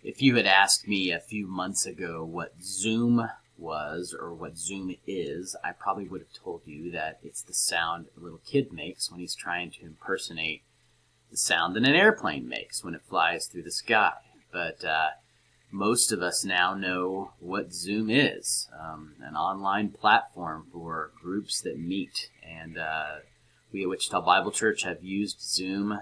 If you had asked me a few months ago what Zoom was or what Zoom is, I probably would have told you that it's the sound a little kid makes when he's trying to impersonate the sound that an airplane makes when it flies through the sky. But most of us now know what Zoom is, an online platform for groups that meet. And we at Wichita Bible Church have used Zoom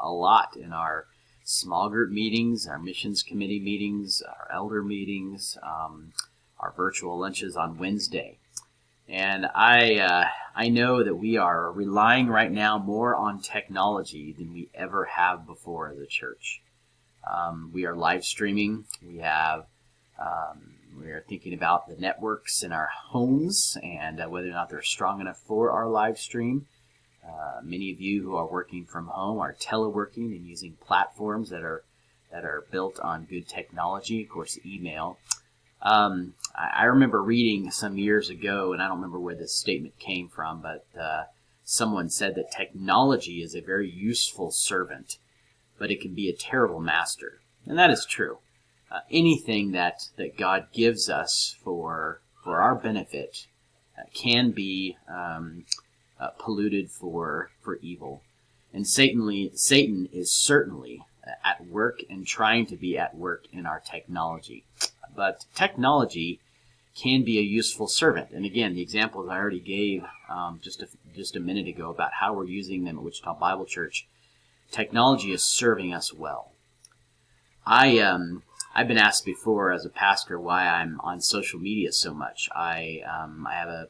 a lot in our small group meetings, our missions committee meetings, our elder meetings, our virtual lunches on Wednesday. And I know that we are relying right now more on technology than we ever have before as a church. We are live streaming. We are thinking about the networks in our homes and whether or not they're strong enough for our live stream. Many of you who are working from home are teleworking and using platforms that are built on good technology, of course, email. I remember reading some years ago, and I don't remember where this statement came from, but someone said that technology is a very useful servant, but it can be a terrible master. And that is true. Anything that God gives us for our benefit can be polluted for evil. And Satan is certainly at work and trying to be at work in our technology. But technology can be a useful servant. And again, the examples I already gave just a minute ago about how we're using them at Wichita Bible Church, technology is serving us well. I've been asked before as a pastor why I'm on social media so much. I have a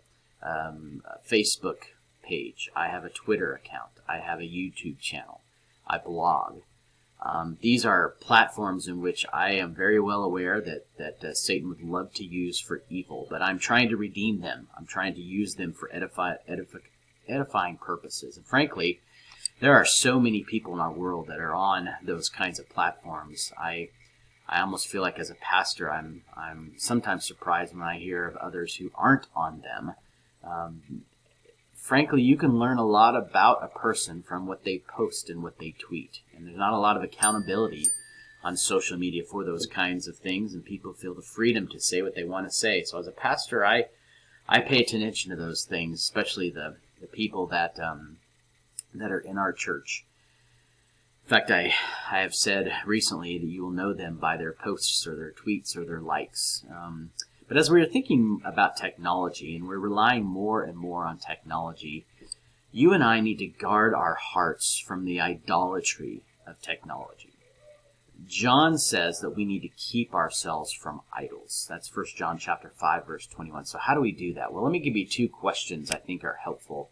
Facebook page. I have a Twitter account. I have a YouTube channel. I blog. These are platforms in which I am very well aware that Satan would love to use for evil, but I'm trying to redeem them. I'm trying to use them for edifying purposes. And frankly, there are so many people in our world that are on those kinds of platforms. I almost feel like as a pastor, I'm sometimes surprised when I hear of others who aren't on them. Frankly, you can learn a lot about a person from what they post and what they tweet. And there's not a lot of accountability on social media for those kinds of things, and people feel the freedom to say what they want to say. So as a pastor, I pay attention to those things, especially the people that are in our church. In fact, I have said recently that you will know them by their posts or their tweets or their likes. But as we're thinking about technology and we're relying more and more on technology, you and I need to guard our hearts from the idolatry of technology. John says that we need to keep ourselves from idols. That's 1 John chapter 5, verse 21. So how do we do that? Well, let me give you two questions I think are helpful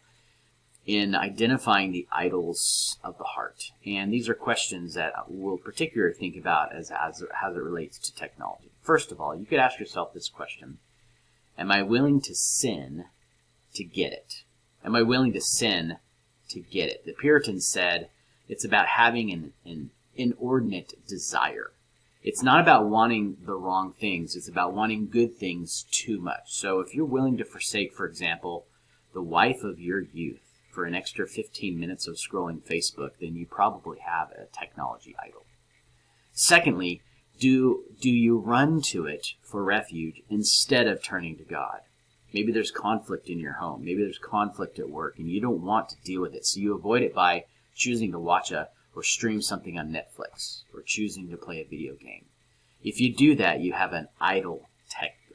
in identifying the idols of the heart. And these are questions that we'll particularly think about as it relates to technology. First of all, you could ask yourself this question: am I willing to sin to get it? Am I willing to sin to get it? The Puritans said it's about having an inordinate desire. It's not about wanting the wrong things. It's about wanting good things too much. So if you're willing to forsake, for example, the wife of your youth for an extra 15 minutes of scrolling Facebook, then you probably have a technology idol. Secondly, do you run to it for refuge instead of turning to God? Maybe there's conflict in your home. Maybe there's conflict at work, and you don't want to deal with it. So you avoid it by choosing to watch or stream something on Netflix, or choosing to play a video game. If you do that, you have an idol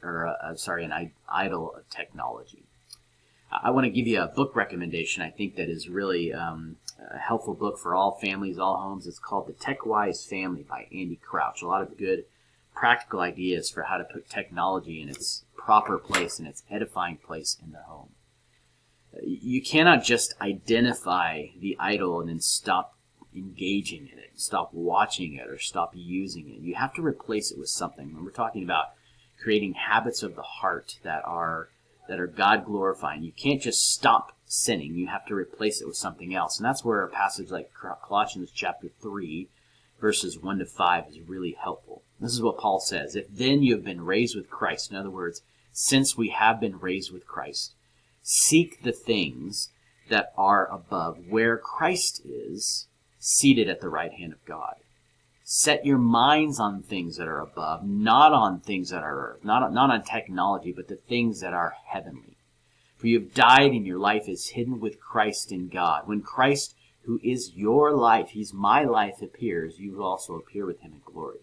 an idol of technology. I want to give you a book recommendation I think that is really a helpful book for all families, all homes. It's called The Tech-Wise Family by Andy Crouch. A lot of good practical ideas for how to put technology in its proper place, in its edifying place in the home. You cannot just identify the idol and then stop engaging in it, stop watching it, or stop using it. You have to replace it with something. When we're talking about creating habits of the heart that are God-glorifying, you can't just stop sinning. You have to replace it with something else. And that's where a passage like Colossians chapter 3, verses 1 to 5 is really helpful. This is what Paul says: if then you have been raised with Christ, in other words, since we have been raised with Christ, seek the things that are above, where Christ is, seated at the right hand of God. Set your minds on things that are above, not on things that are earth, not on technology, but the things that are heavenly. For you have died, and your life is hidden with Christ in God. When Christ, who is your life, he's my life, appears, you will also appear with him in glory.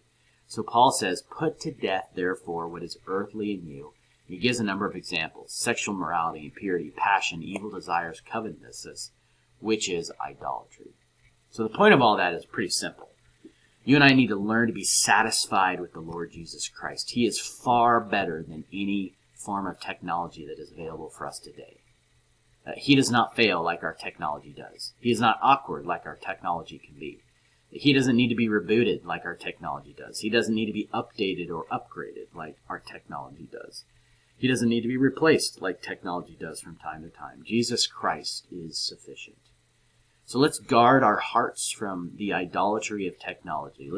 So Paul says, put to death, therefore, what is earthly in you. He gives a number of examples: sexual morality, impurity, passion, evil desires, covetousness, which is idolatry. So the point of all that is pretty simple. You and I need to learn to be satisfied with the Lord Jesus Christ. He is far better than any form of technology that is available for us today. He does not fail like our technology does. He is not awkward like our technology can be. He doesn't need to be rebooted like our technology does. He doesn't need to be updated or upgraded like our technology does. He doesn't need to be replaced like technology does from time to time. Jesus Christ is sufficient. So let's guard our hearts from the idolatry of technology.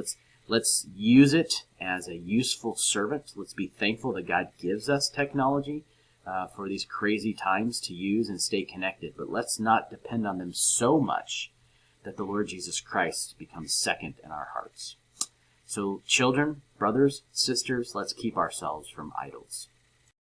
Let's use it as a useful servant. Let's be thankful that God gives us technology for these crazy times to use and stay connected. But let's not depend on them so much that the Lord Jesus Christ becomes second in our hearts. So children, brothers, sisters, let's keep ourselves from idols.